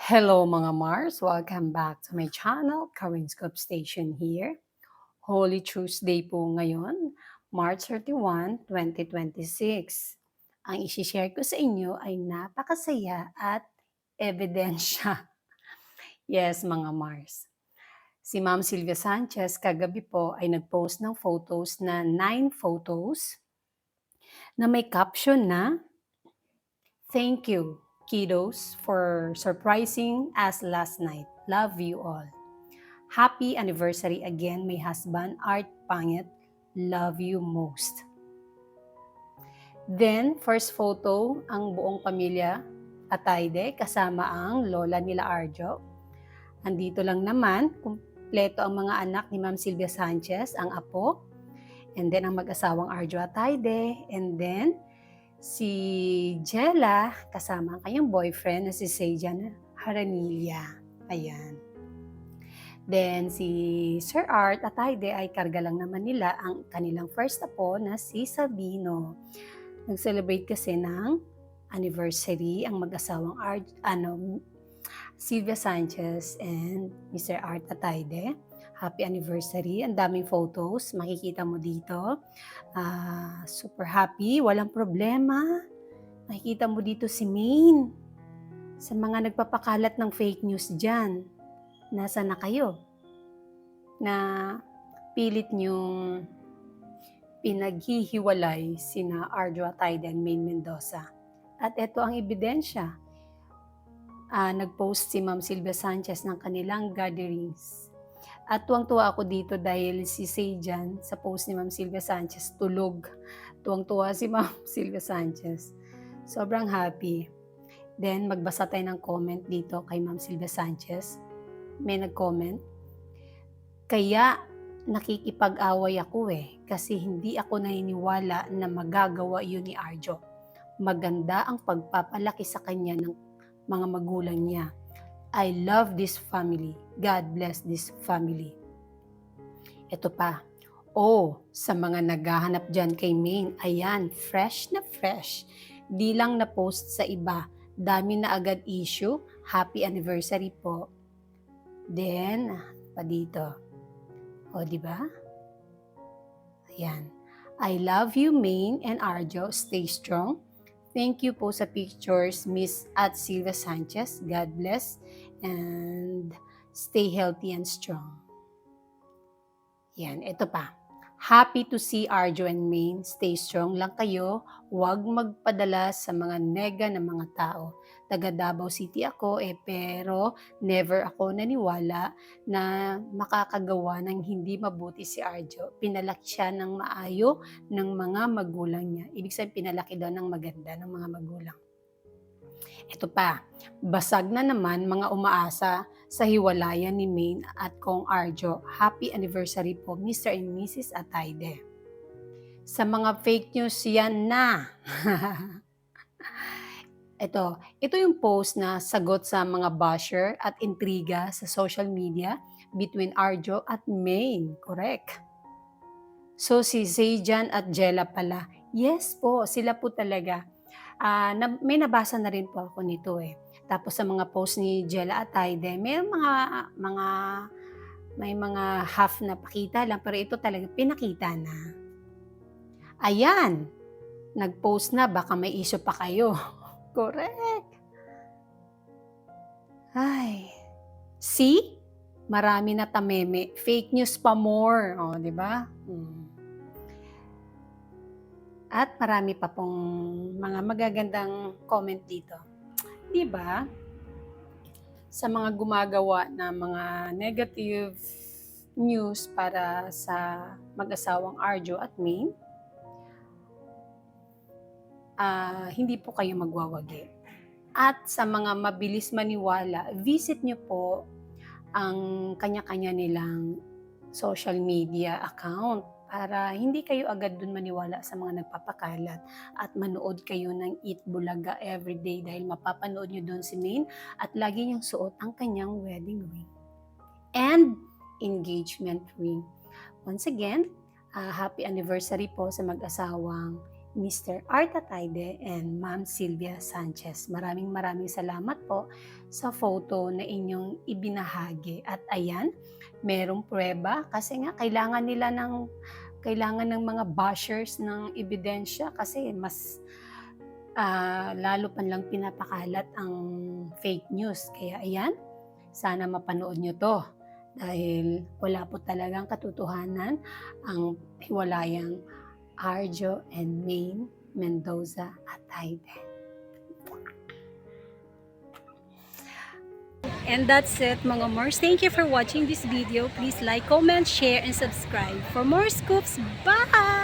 Hello mga Mars! Welcome back to my channel, Karinscope Station here. Holy Tuesday po ngayon, March 31, 2026. Ang isi-share ko sa inyo ay napakasaya at ebidensya. Yes mga Mars. Si Ma'am Sylvia Sanchez kagabi po ay nag-post ng photos na 9 photos na may caption na "Thank you, kiddos, for surprising us last night. Love you all. Happy anniversary again, my husband, Art Pangit. Love you most." Then, first photo, ang buong pamilya, Atayde, kasama ang lola nila Arjo. Andito lang naman, kumpleto ang mga anak ni Ma'am Sylvia Sanchez, ang apo, and then ang mag-asawang Arjo Atayde, and then si Jella, kasama ang kanyang boyfriend na si Sejan Haranilla. Ayan. Then si Sir Art Atayde ay karga lang naman nila ang kanilang first apo na si Sabino. Nag-celebrate kasi ng anniversary ang mag-asawang Sylvia Sanchez and Mr. Art Atayde. Happy anniversary. Ang daming photos. Makikita mo dito. Super happy. Walang problema. Makikita mo dito si Maine. Sa mga nagpapakalat ng fake news dyan, nasa na kayo? Na pilit niyong pinaghihiwalay sina Arjo Atayde and Maine Mendoza. At ito ang ebidensya. Nag-post si Ma'am Sylvia Sanchez ng kanilang gatherings. At tuwang-tuwa ako dito dahil si Sejan sa post ni Ma'am Sylvia Sanchez tulog. Tuwang-tuwa si Ma'am Sylvia Sanchez. Sobrang happy. Then magbasa tayo ng comment dito kay Ma'am Sylvia Sanchez. May nag-comment. Kaya nakikipag-away ako kasi hindi ako naniniwala na magagawa yun ni Arjo. Maganda ang pagpapalaki sa kanya ng mga magulang niya. I love this family. God bless this family. Ito pa. Sa mga naghahanap dyan kay Maine, ayan, fresh na fresh. Di lang na post sa iba. Dami na agad issue. Happy anniversary po. Then, pa dito. Diba? Ayan. I love you, Maine and Arjo. Stay strong. Thank you po sa pictures, Miss at Sylvia Sanchez. God bless and stay healthy and strong. Yan, ito pa. Happy to see Arjo and Maine. Stay strong lang kayo. Huwag magpadala sa mga nega ng mga tao. Taga Davao City ako pero never ako naniwala na makakagawa ng hindi mabuti si Arjo. Pinalaki siya ng maayo ng mga magulang niya. Ibig sabihin pinalaki daw ng maganda ng mga magulang. Ito pa, basag na naman mga umaasa sa hiwalayan ni Maine at Kong Arjo. Happy anniversary po, Mr. and Mrs. Atayde. Sa mga fake news yan na. Ito yung post na sagot sa mga basher at intriga sa social media between Arjo at Maine. Correct. So si Sejan at Jella pala. Yes po, sila po talaga. May nabasa na rin po ako nito Tapos sa mga post ni Jella Atayde, may mga half na pakita lang, pero ito talaga pinakita na. Ayan, nag-post na, baka may issue pa kayo. Correct. Ay, see? Marami na tameme. Fake news pa more. Di ba? At marami pa pong mga magagandang comment dito. Di ba? Sa mga gumagawa na mga negative news para sa mag-asawang Arjo at Maine, hindi po kayo magwawagi. At sa mga mabilis maniwala, visit nyo po ang kanya-kanya nilang social media account para hindi kayo agad dun maniwala sa mga nagpapakalat at manood kayo ng Eat Bulaga everyday dahil mapapanood nyo doon si Maine at lagi niyang suot ang kanyang wedding ring and engagement ring. Once again, happy anniversary po sa mag-asawang Mr. Arta Taide and Ma'am Sylvia Sanchez. Maraming salamat po sa photo na inyong ibinahagi. At ayan, merong pruweba kasi nga kailangan ng mga bashers ng ebidensya kasi mas lalo pa lang pinapakalat ang fake news. Kaya ayan, sana mapanood nyo to dahil wala po talagang katotohanan ang hiwalayang Arjo and Maine Mendoza at Taide. And that's it mga Mars. Thank you for watching this video. Please like, comment, share, and subscribe for more scoops. Bye!